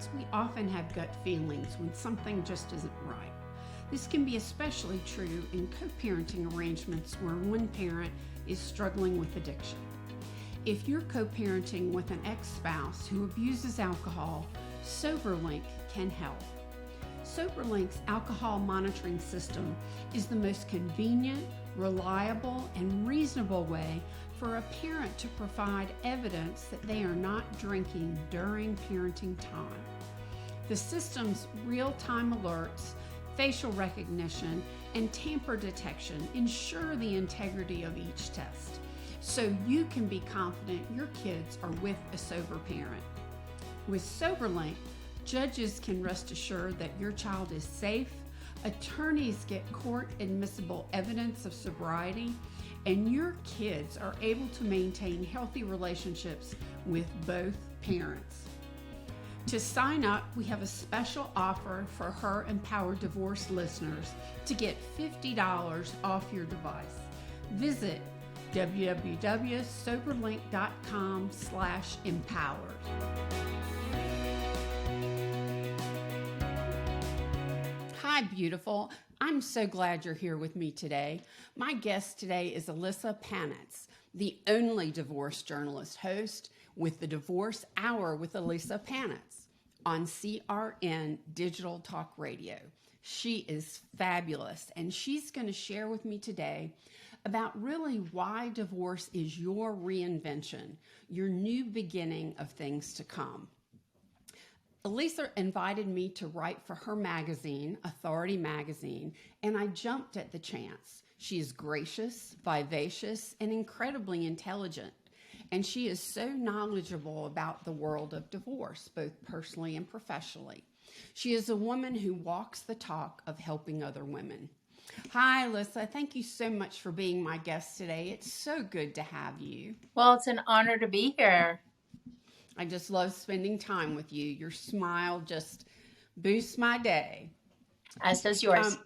parents, we often have gut feelings when something just isn't right. This can be especially true in co-parenting arrangements where one parent is struggling with addiction. If you're co-parenting with an ex-spouse who abuses alcohol, SoberLink can help. SoberLink's alcohol monitoring system is the most convenient, reliable, and reasonable way for a parent to provide evidence that they are not drinking during parenting time. The system's real-time alerts, facial recognition, and tamper detection ensure the integrity of each test, so you can be confident your kids are with a sober parent. With SoberLink, judges can rest assured that your child is safe, attorneys get court-admissible evidence of sobriety, and your kids are able to maintain healthy relationships with both parents. To sign up, we have a special offer for Her Empowered Divorce listeners to get $50 off your device. Visit www.soberlink.com/empowered. Hi, beautiful. I'm so glad you're here with me today. My guest today is Ilyssa Panitz, the only divorce journalist host with the Divorce Hour with Ilyssa Panitz on CRN Digital Talk Radio. She is fabulous, and she's going to share with me today about really why divorce is your reinvention, your new beginning of things to come. Ilyssa invited me to write for her magazine, Authority Magazine, and I jumped at the chance. She is gracious, vivacious, and incredibly intelligent, and she is so knowledgeable about the world of divorce, both personally and professionally. She is a woman who walks the talk of helping other women. Hi, Ilyssa. Thank you so much for being my guest today. It's so good to have you. Well, it's an honor to be here. I just love spending time with you. Your smile just boosts my day. As does yours.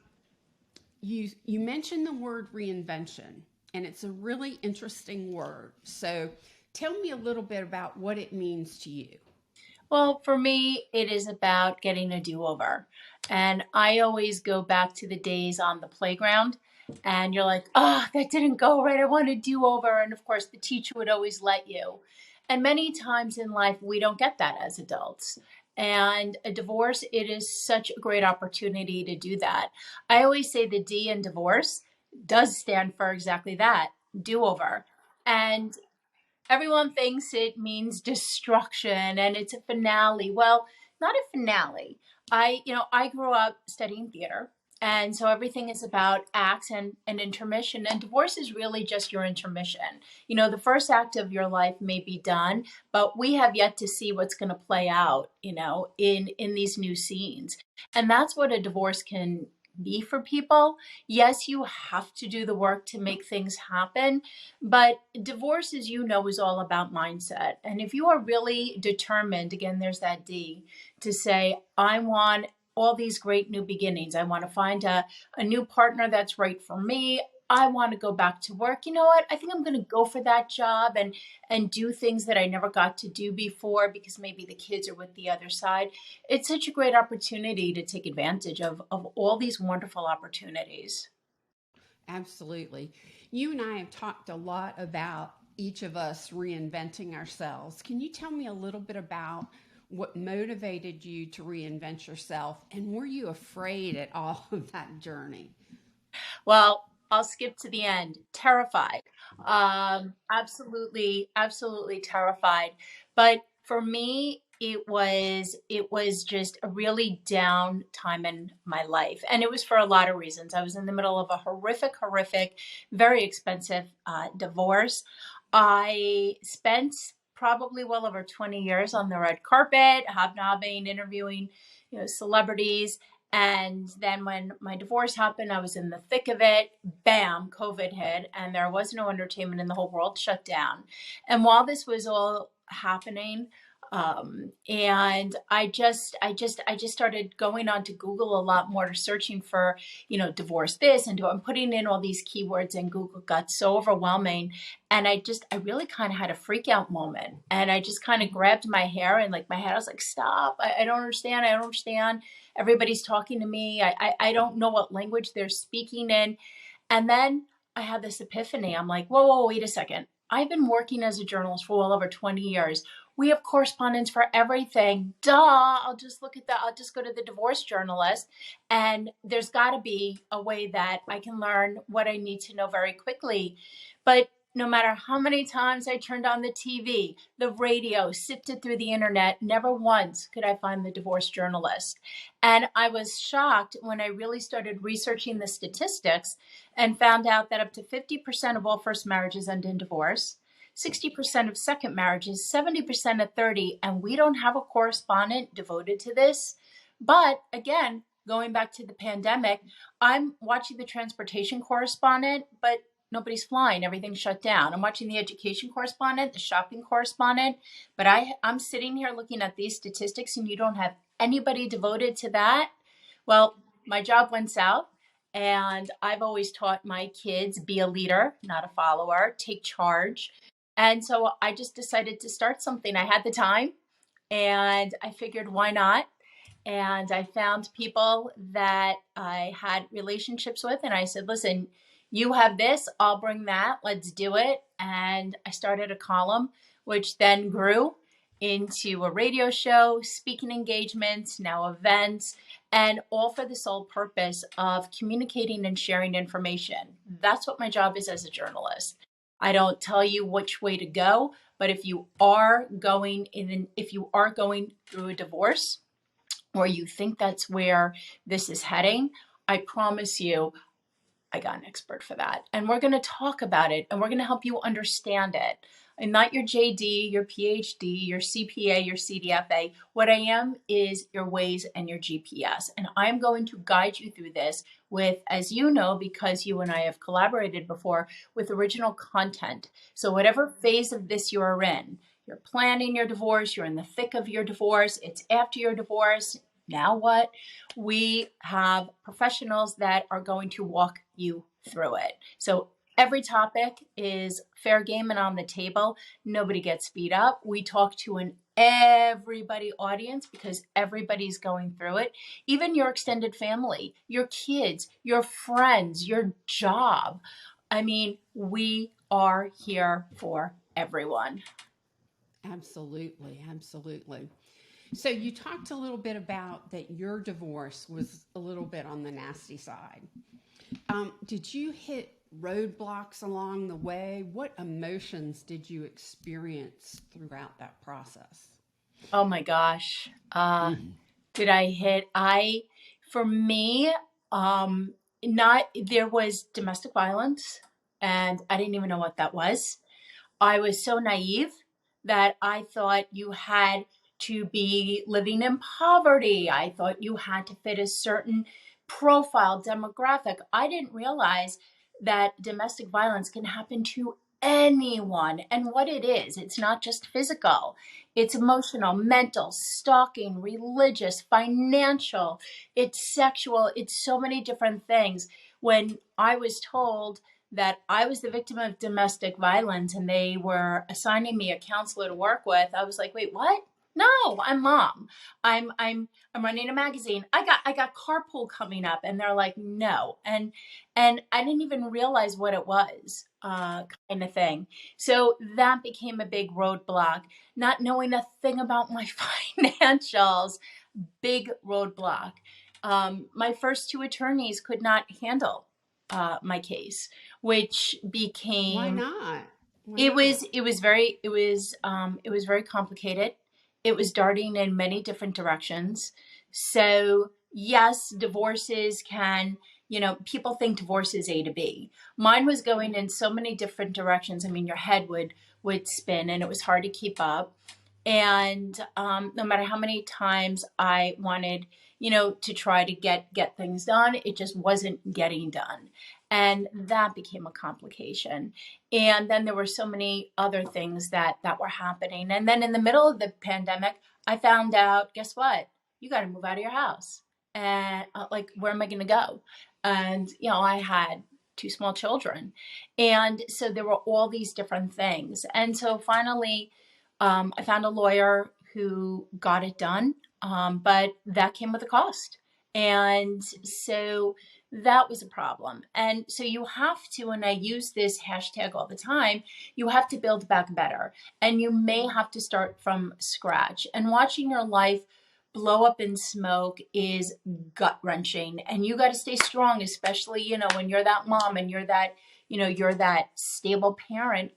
You mentioned the word reinvention, and it's a really interesting word. So tell me a little bit about what it means to you. Well, for me, it is about getting a do-over. And I always go back to the days on the playground, and you're like, oh, that didn't go right. I want a do-over. And of course, the teacher would always let you. And many times in life, we don't get that as adults. And a divorce, it is such a great opportunity to do that. I always say the D in divorce does stand for exactly that, do-over. And everyone thinks it means destruction and it's a finale. Well, not a finale. I grew up studying theater. And so everything is about acts and intermission. And divorce is really just your intermission. You know, the first act of your life may be done, but we have yet to see what's going to play out, in these new scenes. And that's what a divorce can be for people. Yes, you have to do the work to make things happen, but divorce, as you know, is all about mindset. And if you are really determined, again, there's that D, to say, I want all these great new beginnings. I want to find a new partner that's right for me. I want to go back to work. You know what? I think I'm going to go for that job and do things that I never got to do before because maybe the kids are with the other side. It's such a great opportunity to take advantage of all these wonderful opportunities. Absolutely. You and I have talked a lot about each of us reinventing ourselves. Can you tell me a little bit about what motivated you to reinvent yourself, and were you afraid at all of that journey? Well, I'll skip to the end. Terrified. Absolutely terrified. But for me, it was just a really down time in my life. And it was for a lot of reasons. I was in the middle of a horrific, very expensive divorce. I spent probably well over 20 years on the red carpet, hobnobbing, interviewing, celebrities. And then when my divorce happened, I was in the thick of it. Bam, COVID hit, and there was no entertainment in the whole world shut down. And while this was all happening, And I just started going on to Google a lot more, searching for, divorce this, and I'm putting in all these keywords, and Google got so overwhelming. And I really kind of had a freak out moment, and I just kind of grabbed my hair and like my head. I was like, stop. I don't understand. I don't understand. Everybody's talking to me. I don't know what language they're speaking in. And then I had this epiphany. I'm like, whoa, whoa, wait a second. I've been working as a journalist for well over 20 years. We have correspondence for everything. Duh. I'll just look at that. I'll just go to the divorce journalist. And there's got to be a way that I can learn what I need to know very quickly. But no matter how many times I turned on the TV, the radio, sifted through the internet, never once could I find the divorce journalist. And I was shocked when I really started researching the statistics and found out that up to 50% of all first marriages end in divorce, 60% of second marriages, 70% of 30, and we don't have a correspondent devoted to this. But again, going back to the pandemic, I'm watching the transportation correspondent, but nobody's flying. Everything's shut down. I'm watching the education correspondent, the shopping correspondent, but I'm sitting here looking at these statistics, and you don't have anybody devoted to that. Well, my job went south, and I've always taught my kids, be a leader, not a follower, take charge. And so I just decided to start something. I had the time, and I figured, why not? And I found people that I had relationships with, and I said, listen, you have this, I'll bring that, let's do it. And I started a column, which then grew into a radio show, speaking engagements, now events, and all for the sole purpose of communicating and sharing information. That's what my job is as a journalist. I don't tell you which way to go, but if you are going through a divorce, or you think that's where this is heading, I promise you, I got an expert for that. And we're going to talk about it, and we're going to help you understand it. I'm not your JD, your PhD, your CPA, your CDFA. What I am is your Waze and your GPS. And I'm going to guide you through this with, as you know, because you and I have collaborated before, with original content. So whatever phase of this you are in, you're planning your divorce, you're in the thick of your divorce, it's after your divorce, now what? We have professionals that are going to walk you through it. So every topic is fair game and on the table. Nobody gets beat up. We talk to an everybody audience because everybody's going through it. Even your extended family, your kids, your friends, your job. I mean, we are here for everyone. Absolutely, absolutely. So you talked a little bit about that your divorce was a little bit on the nasty side. Did you hit roadblocks along the way? What emotions did you experience throughout that process? Oh my gosh. Did I hit? For me, not, there was domestic violence, and I didn't even know what that was. I was so naive that I thought you had to be living in poverty. I thought you had to fit a certain profile, demographic. I didn't realize that domestic violence can happen to anyone. And what it is, it's not just physical, it's emotional, mental, stalking, religious, financial, it's sexual, it's so many different things. When I was told that I was the victim of domestic violence and they were assigning me a counselor to work with, I was like, wait, what? No, I'm mom. I'm running a magazine. I got carpool coming up, and they're like, no. And I didn't even realize what it was, kind of thing. So that became a big roadblock. Not knowing a thing about my financials, big roadblock. My first two attorneys could not handle my case, which became, Why not? Why it not? was very complicated. It was darting in many different directions. So yes, divorces can, people think divorce is A to B. Mine was going in so many different directions. I mean, your head would spin, and it was hard to keep up. And no matter how many times I wanted, to try to get things done, it just wasn't getting done. And that became a complication. And then there were so many other things that were happening. And then in the middle of the pandemic, I found out, guess what? You got to move out of your house. And like, where am I going to go? And, I had two small children. And so there were all these different things. And so finally, I found a lawyer who got it done. But that came with a cost. And so that was a problem. And so you have to, and I use this hashtag all the time, you have to build back better. And you may have to start from scratch. And watching your life blow up in smoke is gut wrenching. And you got to stay strong, especially, when you're that mom and you're that, you're that stable parent.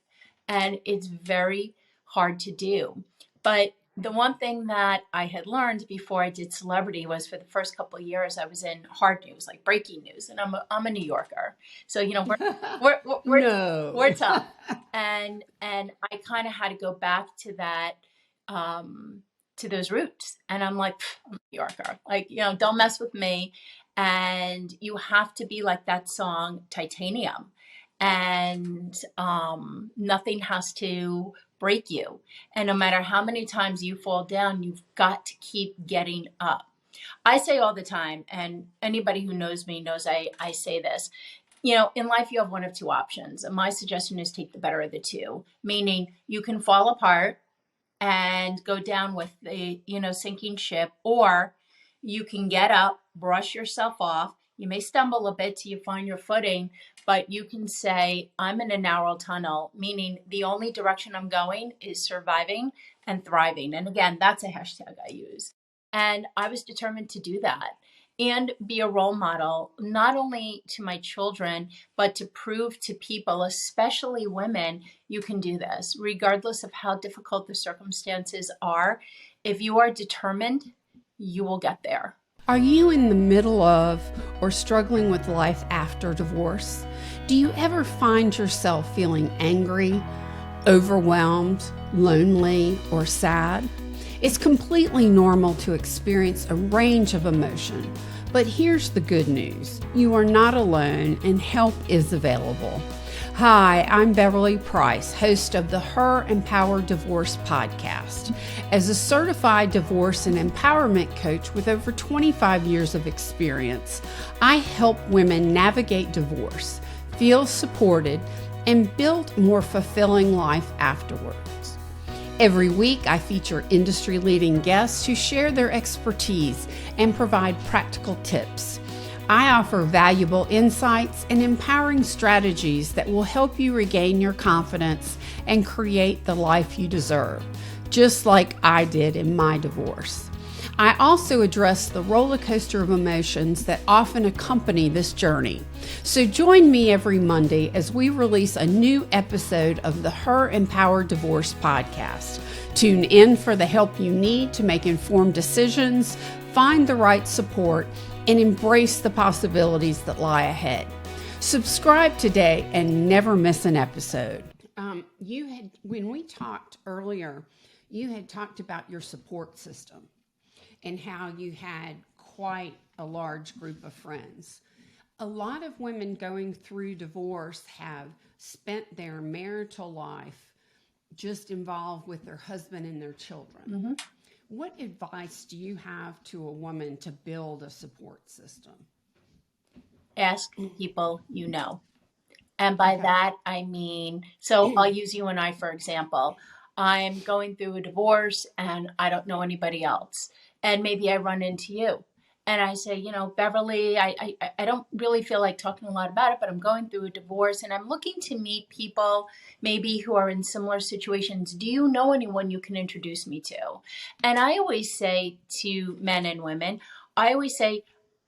And it's very hard to do. But the one thing that I had learned before I did celebrity was, for the first couple of years I was in hard news, like breaking news, and I'm a New Yorker, so we're tough, and I kind of had to go back to that, to those roots, and I'm like, I'm a New Yorker, like, don't mess with me, and you have to be like that song Titanium, and nothing has to break you. And no matter how many times you fall down, you've got to keep getting up. I say all the time, and anybody who knows me knows I say this, in life you have one of two options. And my suggestion is take the better of the two, meaning you can fall apart and go down with the, sinking ship, or you can get up, brush yourself off. You may stumble a bit till you find your footing, but you can say, I'm in a narrow tunnel, meaning the only direction I'm going is surviving and thriving. And again, that's a hashtag I use. And I was determined to do that and be a role model, not only to my children, but to prove to people, especially women, you can do this, regardless of how difficult the circumstances are. If you are determined, you will get there. Are you in the middle of or struggling with life after divorce? Do you ever find yourself feeling angry, overwhelmed, lonely, or sad? It's completely normal to experience a range of emotion, but here's the good news. You are not alone and help is available. Hi, I'm Beverly Price, host of the Her Empowered Divorce podcast. As a certified divorce and empowerment coach with over 25 years of experience, I help women navigate divorce, feel supported, and build more fulfilling life afterwards. Every week, I feature industry-leading guests who share their expertise and provide practical tips. I offer valuable insights and empowering strategies that will help you regain your confidence and create the life you deserve, just like I did in my divorce. I also address the roller coaster of emotions that often accompany this journey. So join me every Monday as we release a new episode of the Her Empowered Divorce podcast. Tune in for the help you need to make informed decisions, find the right support, and embrace the possibilities that lie ahead. Subscribe today and never miss an episode. When we talked earlier, you had talked about your support system and how you had quite a large group of friends. A lot of women going through divorce have spent their marital life just involved with their husband and their children. Mm-hmm. What advice do you have to a woman to build a support system? Ask people you know. And by that, I mean, so I'll use you and I, for example. I'm going through a divorce and I don't know anybody else. And maybe I run into you. And I say, Beverly, I don't really feel like talking a lot about it, but I'm going through a divorce and I'm looking to meet people maybe who are in similar situations. Do you know anyone you can introduce me to? And I always say to men and women,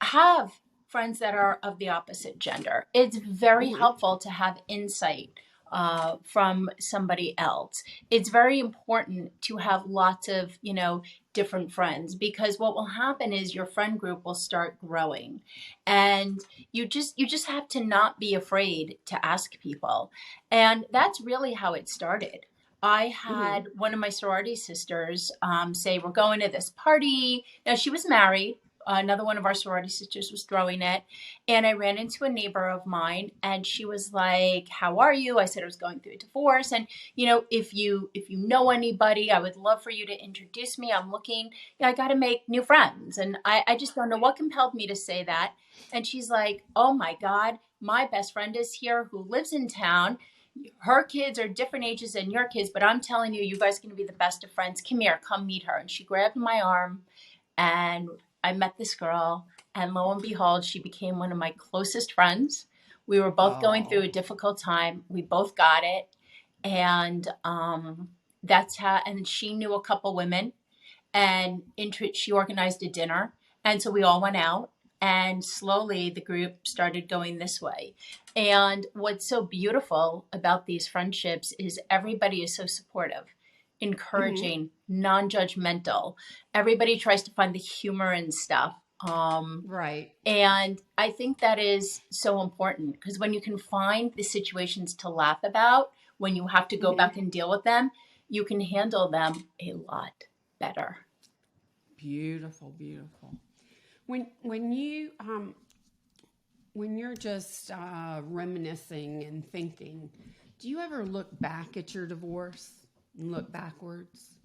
have friends that are of the opposite gender. It's very helpful to have insight from somebody else. It's very important to have lots of, different friends, because what will happen is your friend group will start growing, and you just have to not be afraid to ask people. And that's really how it started. I had one of my sorority sisters say, we're going to this party. Now, she was married. another one of our sorority sisters was throwing it, and I ran into a neighbor of mine, and she was like, "How are you?" I said I was going through a divorce, and if you know anybody, I would love for you to introduce me. I'm looking, I got to make new friends, and I just don't know what compelled me to say that. And she's like, "Oh my God, my best friend is here who lives in town. Her kids are different ages than your kids, but I'm telling you, you guys are going to be the best of friends. Come here, come meet her." And she grabbed my arm, and I met this girl, and lo and behold, she became one of my closest friends. We were both going through Oh, a difficult time. We both got it. And that's how, and she knew a couple women, and she organized a dinner. And so we all went out, and slowly the group started going this way. And what's so beautiful about these friendships is everybody is so supportive, hmm, encouraging, non-judgmental. Everybody tries to find the humor in stuff. right. And I think that is so important, because when you can find the situations to laugh about, when you have to go Hmm. back and deal with them, you can handle them a lot better. Beautiful, beautiful. When you're just reminiscing and thinking, do you ever look back at your divorce and look backwards?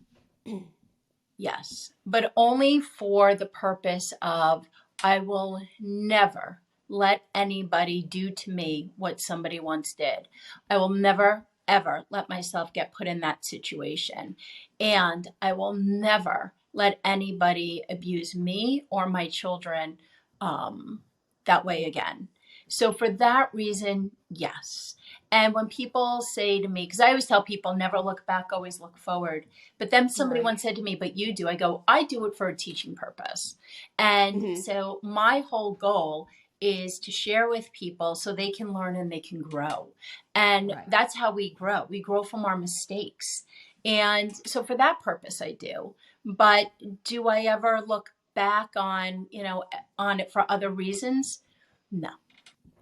Yes, but only for the purpose of, I will never let anybody do to me what somebody once did. I will never, ever let myself get put in that situation. And I will never let anybody abuse me or my children um, that way again. So, for that reason, yes. And when people say to me, because I always tell people, never look back, always look forward. But then somebody Right. once said to me, "But you do." I go, "I do it for a teaching purpose." And Hmm. so my whole goal is to share with people so they can learn and they can grow. And Right. that's how we grow. We grow from our mistakes. And so for that purpose, I do. But do I ever look back on it for other reasons? No.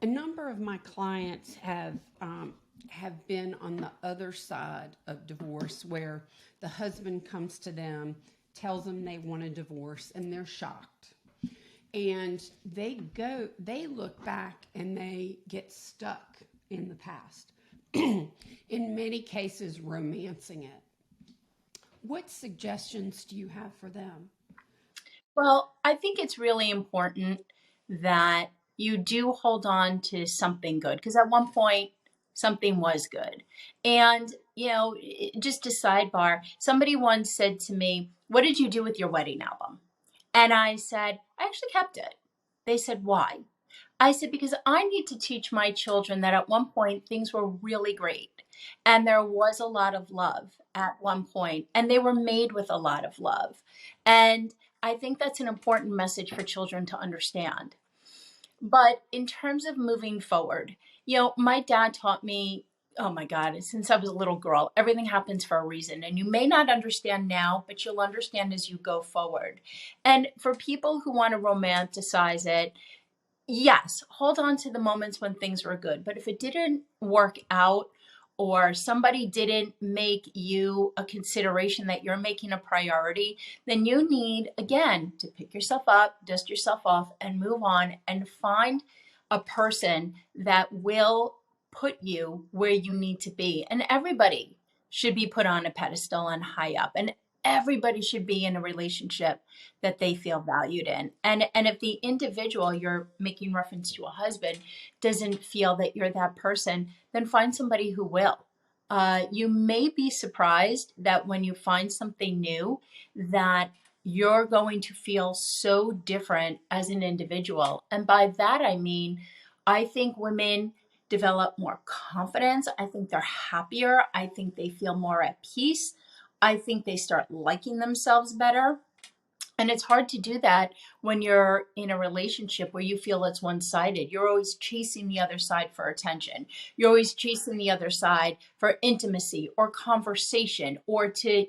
A number of my clients have been on the other side of divorce, where the husband comes to them, tells them they want a divorce, and they're shocked. And they look back and they get stuck in the past. In many cases, romancing it. What suggestions do you have for them? Well, I think it's really important that you do hold on to something good, because at one point something was good. And, just a sidebar, somebody once said to me, "What did you do with your wedding album?" And I said, "I actually kept it." They said, "Why?" I said, "Because I need to teach my children that at one point things were really great, and there was a lot of love at one point, and they were made with a lot of love." And I think that's an important message for children to understand. But in terms of moving forward, my dad taught me, oh my God, since I was a little girl, everything happens for a reason. And you may not understand now, but you'll understand as you go forward. And for people who want to romanticize it, yes, hold on to the moments when things were good. But if it didn't work out, or somebody didn't make you a consideration that you're making a priority, then you need, again, to pick yourself up, dust yourself off, and move on and find a person that will put you where you need to be. And everybody should be put on a pedestal and high up. And everybody should be in a relationship that they feel valued in. And if the individual, you're making reference to a husband, doesn't feel that you're that person, then find somebody who will. You may be surprised that when you find something new, that you're going to feel so different as an individual. And by that I mean, I think women develop more confidence. I think they're happier. I think they feel more at peace. I think they start liking themselves better. And it's hard to do that when you're in a relationship where you feel it's one sided. You're always chasing the other side for attention. You're always chasing the other side for intimacy or conversation, or to,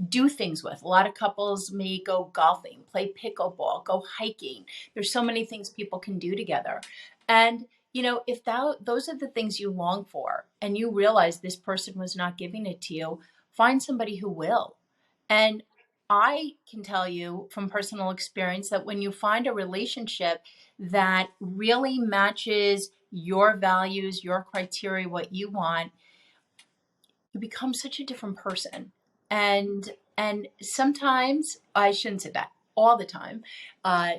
do things with. A lot of couples may go golfing, play pickleball, go hiking. There's so many things people can do together. And, if those are the things you long for, and you realize this person was not giving it to you, find somebody who will. And I can tell you from personal experience that when you find a relationship that really matches your values, your criteria, what you want, you become such a different person. And sometimes, I shouldn't say that, all the time,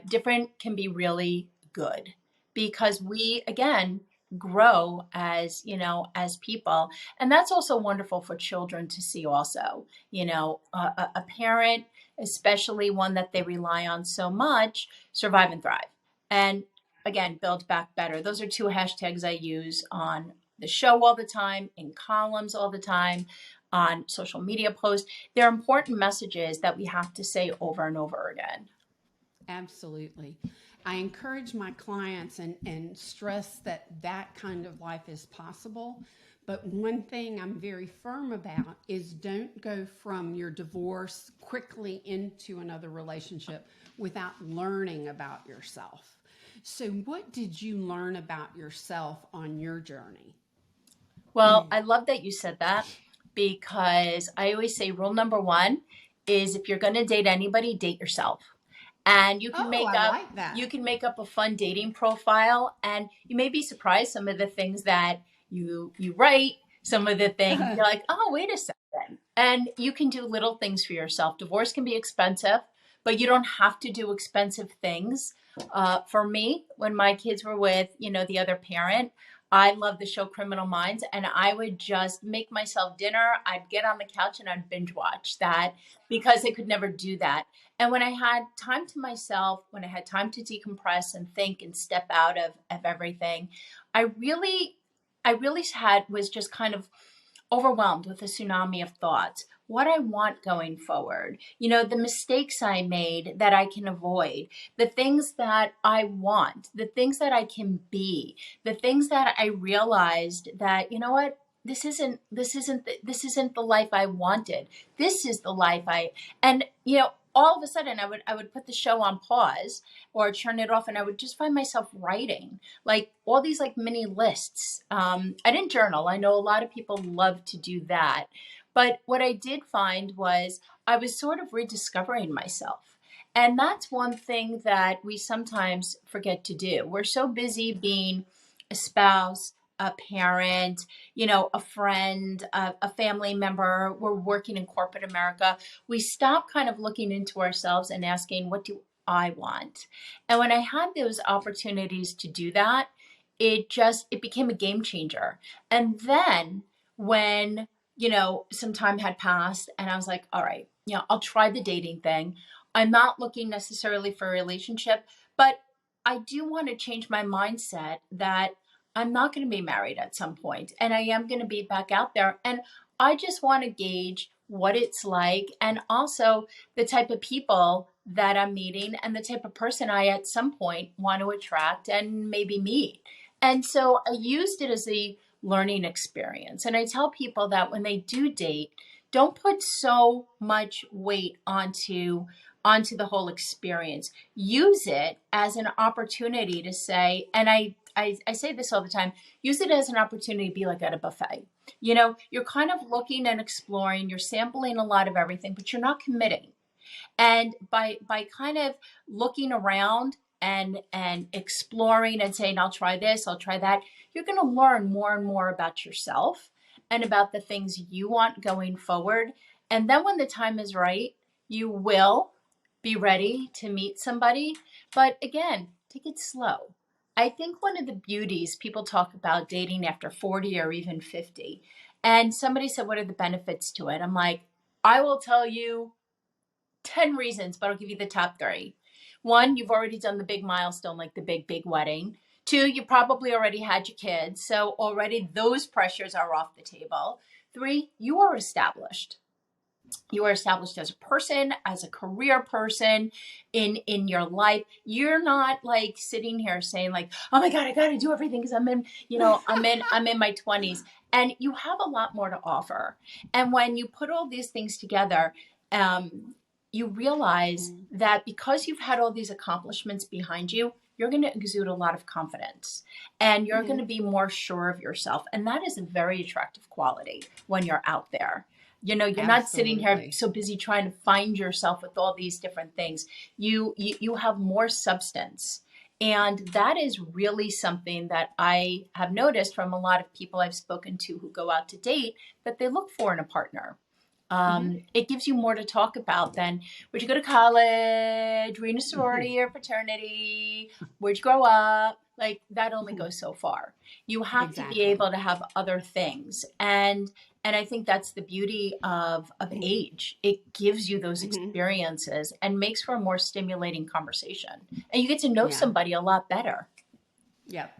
different can be really good, because we again grow as, as people. And that's also wonderful for children to see also. A parent, especially one that they rely on so much, survive and thrive, and again build back better. Those are two hashtags I use on the show all the time, in columns all the time, on social media posts. They're important messages that we have to say over and over again. Absolutely. I encourage my clients and stress that that kind of life is possible. But one thing I'm very firm about is don't go from your divorce quickly into another relationship without learning about yourself. So, what did you learn about yourself on your journey? Well, I love that you said that, because I always say rule number one is, if you're going to date anybody, date yourself. And Oh, I like that. you can make up a fun dating profile, and you may be surprised some of the things that you write, some of the things you're like, oh, wait a second. And you can do little things for yourself. Divorce can be expensive, but you don't have to do expensive things. For me, when my kids were with, the other parent, I love the show Criminal Minds, and I would just make myself dinner. I'd get on the couch and I'd binge watch that, because I could never do that. And when I had time to myself, when I had time to decompress and think and step out of everything, I really, was just kind of overwhelmed with a tsunami of thoughts. What I want going forward, the mistakes I made that I can avoid, the things that I want, the things that I can be, the things that I realized that, what, this isn't the life I wanted. This is the life and all of a sudden I would put the show on pause or turn it off, and I would just find myself writing like all these like mini lists. I didn't journal. I know a lot of people love to do that. But what I did find was I was sort of rediscovering myself. And that's one thing that we sometimes forget to do. We're so busy being a spouse, a parent, a friend, a family member. We're working in corporate America. We stop kind of looking into ourselves and asking, what do I want? And when I had those opportunities to do that, it became a game changer. And then when, some time had passed and I was like, all right, I'll try the dating thing. I'm not looking necessarily for a relationship, but I do want to change my mindset that I'm not going to be married at some point, and I am going to be back out there. And I just want to gauge what it's like, and also the type of people that I'm meeting and the type of person I at some point want to attract and maybe meet. And so I used it as a learning experience. And I tell people that when they do date, don't put so much weight onto the whole experience. Use it as an opportunity to say, and I say this all the time, use it as an opportunity to be like at a buffet. You're kind of looking and exploring, you're sampling a lot of everything, but you're not committing. And by kind of looking around and exploring and saying, I'll try this, I'll try that, you're going to learn more and more about yourself and about the things you want going forward. And then when the time is right, you will be ready to meet somebody. But again, take it slow. I think one of the beauties, people talk about dating after 40 or even 50. And somebody said, what are the benefits to it? I'm like, I will tell you 10 reasons, but I'll give you the top 3. 1, you've already done the big milestone, like the big wedding. 2, you probably already had your kids, so already those pressures are off the table. 3, you are established. You are established as a person, as a career person in your life. You're not like sitting here saying like, oh my God, I got to do everything because I'm in my 20s. And you have a lot more to offer. And when you put all these things together, you realize that because you've had all these accomplishments behind you, you're going to exude a lot of confidence and you're going to be more sure of yourself. And that is a very attractive quality when you're out there. You're not sitting here Absolutely. so busy trying to find yourself with all these different things. You have more substance. And that is really something that I have noticed from a lot of people I've spoken to who go out to date that they look for in a partner. Hmm. It gives you more to talk about than where'd you go to college, were you in a sorority or fraternity, where'd you grow up? Like that only goes so far. You have to be Exactly. able to have other things. And I think that's the beauty of age. It gives you those Hmm. experiences and makes for a more stimulating conversation. And you get to know Yeah. somebody a lot better. Yep.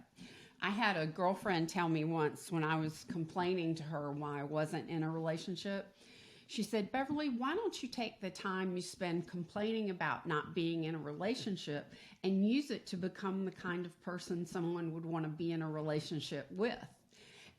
I had a girlfriend tell me once when I was complaining to her why I wasn't in a relationship. She said, Beverly, why don't you take the time you spend complaining about not being in a relationship and use it to become the kind of person someone would want to be in a relationship with?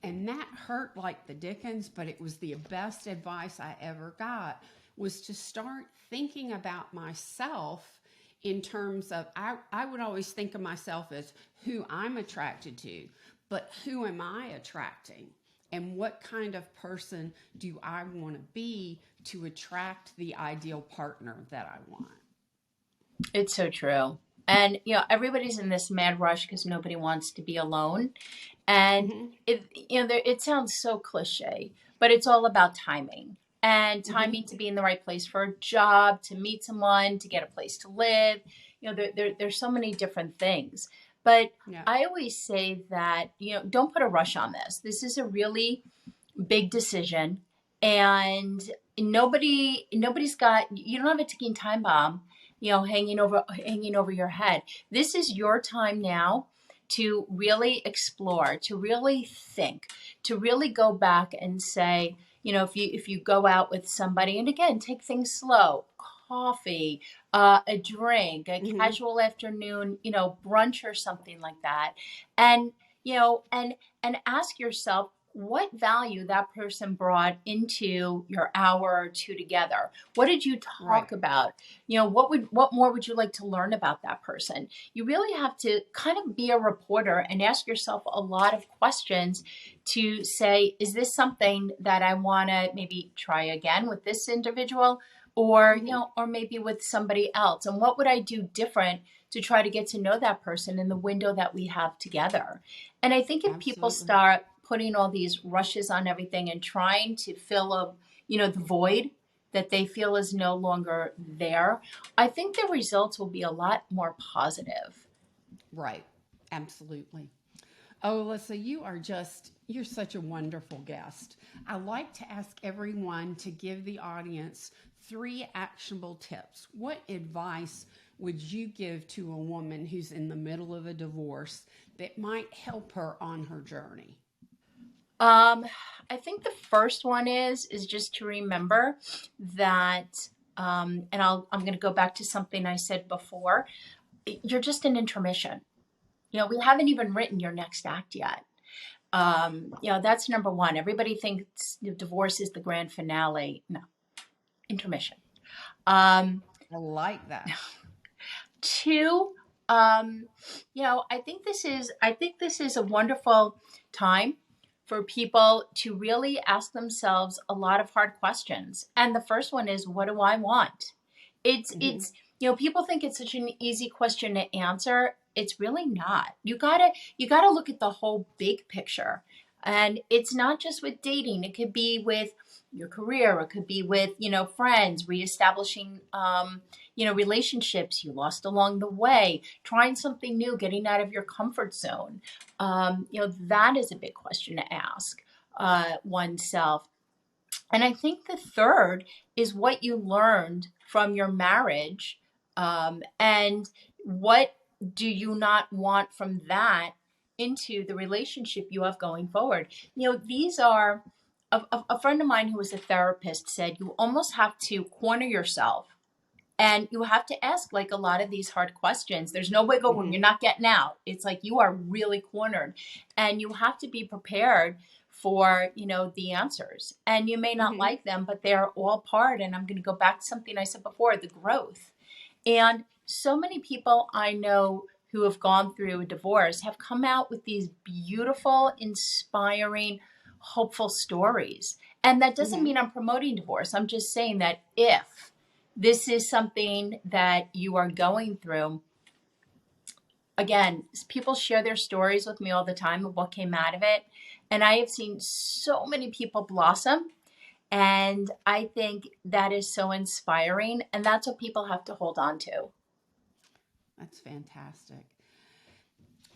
And that hurt like the dickens, but it was the best advice I ever got, was to start thinking about myself in terms of, I would always think of myself as who I'm attracted to, but who am I attracting? And what kind of person do I want to be to attract the ideal partner that I want? It's so true. And everybody's in this mad rush because nobody wants to be alone. And Mm-hmm. it sounds so cliche, but it's all about timing and Mm-hmm. timing to be in the right place for a job, to meet someone, to get a place to live. There's so many different things. But Yeah. I always say that, don't put a rush on this. This is a really big decision, and nobody's got, you don't have a ticking time bomb, hanging over your head. This is your time now to really explore, to really think, to really go back and say, if you go out with somebody, and again, take things slow, coffee, a drink, a Mm-hmm. casual afternoon, brunch or something like that, and you know, and ask yourself what value that person brought into your hour or two together. What did you Right. talk about? What more would you like to learn about that person? You really have to kind of be a reporter and ask yourself a lot of questions to say, is this something that I want to maybe try again with this individual, or Mm-hmm. or maybe with somebody else? And what would I do different to try to get to know that person in the window that we have together? And I think if people Absolutely. start putting all these rushes on everything and trying to fill the void that they feel is no longer there, I think the results will be a lot more positive. Right. Absolutely. Oh, Alyssa, you're such a wonderful guest. I like to ask everyone to give the audience three actionable tips. What advice would you give to a woman who's in the middle of a divorce that might help her on her journey? Um, I think the first one is just to remember that, and I'm going to go back to something I said before. You're just an intermission. We haven't even written your next act yet. That's number one. Everybody thinks divorce is the grand finale. No, intermission. Um, I like that. Two, I think this is a wonderful time for people to really ask themselves a lot of hard questions. And the first one is, what do I want? It's Hmm. it's people think it's such an easy question to answer. It's really not. You gotta look at the whole big picture. And it's not just with dating. It could be with your career. It could be with, friends, reestablishing relationships you lost along the way, trying something new, getting out of your comfort zone. That is a big question to ask oneself. And I think the third is what you learned from your marriage, and what do you not want from that into the relationship you have going forward. These are, a friend of mine who was a therapist said, you almost have to corner yourself and you have to ask like a lot of these hard questions. There's no wiggle room. Hmm. You're not getting out. It's like you are really cornered, and you have to be prepared for, the answers. And you may not Hmm. like them, but they're all part. And I'm going to go back to something I said before, the growth. And so many people I know who have gone through a divorce have come out with these beautiful, inspiring, hopeful stories. And that doesn't mean I'm promoting divorce. I'm just saying that if this is something that you are going through, again, people share their stories with me all the time of what came out of it. And I have seen so many people blossom. And I think that is so inspiring. And that's what people have to hold on to. That's fantastic.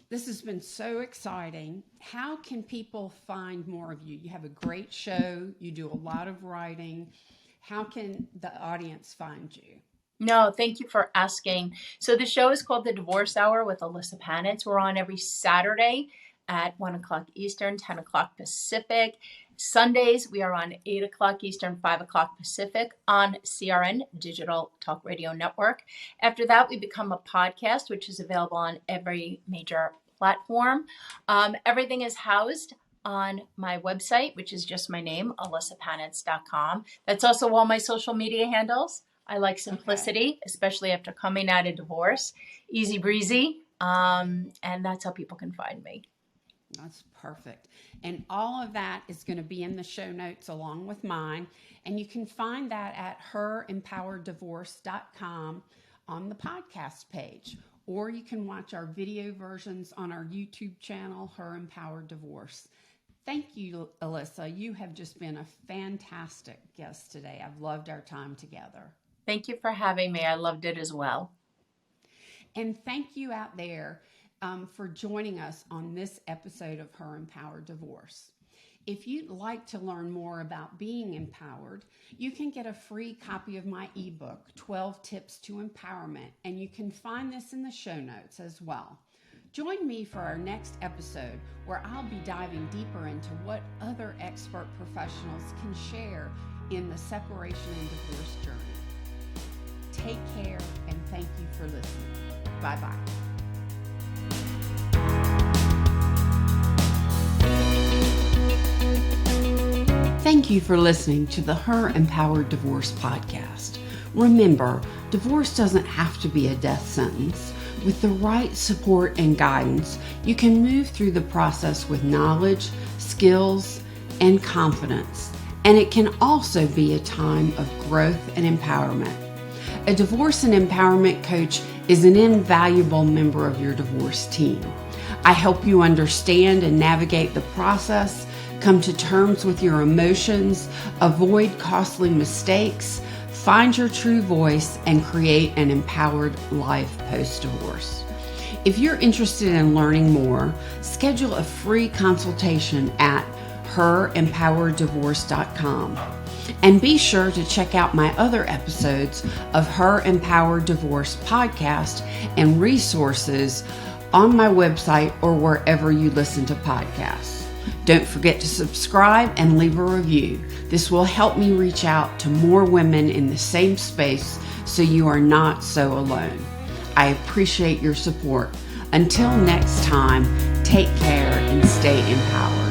This has been so exciting. How can people find more of you? You have a great show. You do a lot of writing. How can the audience find you? No, thank you for asking. So the show is called The Divorce Hour with Ilyssa Panitz. We're on every Saturday at 1 o'clock Eastern, 10 o'clock Pacific. Sundays, we are on 8 o'clock Eastern, 5 o'clock Pacific on CRN, Digital Talk Radio Network. After that, we become a podcast, which is available on every major platform. Everything is housed on my website, which is just my name, ilyssapanitz.com. That's also all my social media handles. I like simplicity, especially after coming out of divorce. Easy breezy. And that's how people can find me. That's perfect. And all of that is going to be in the show notes along with mine. And you can find that at herempowereddivorce.com on the podcast page. Or you can watch our video versions on our YouTube channel, Her Empowered Divorce. Thank you, Ilyssa. You have just been a fantastic guest today. I've loved our time together. Thank you for having me. I loved it as well. And thank you out there for joining us on this episode of Her Empowered Divorce. If you'd like to learn more about being empowered, you can get a free copy of my ebook, 12 Tips to Empowerment, and you can find this in the show notes as well. Join me for our next episode where I'll be diving deeper into what other expert professionals can share in the separation and divorce journey. Take care and thank you for listening. Bye-bye. Thank you for listening to the Her Empowered Divorce podcast. Remember, divorce doesn't have to be a death sentence. With the right support and guidance, you can move through the process with knowledge, skills, and confidence. And it can also be a time of growth and empowerment. A divorce and empowerment coach is an invaluable member of your divorce team. I help you understand and navigate the process, come to terms with your emotions, avoid costly mistakes, find your true voice, and create an empowered life post-divorce. If you're interested in learning more, schedule a free consultation at herempowereddivorce.com. And be sure to check out my other episodes of Her Empowered Divorce podcast and resources on my website or wherever you listen to podcasts. Don't forget to subscribe and leave a review. This will help me reach out to more women in the same space so you are not so alone. I appreciate your support. Until next time, take care and stay empowered.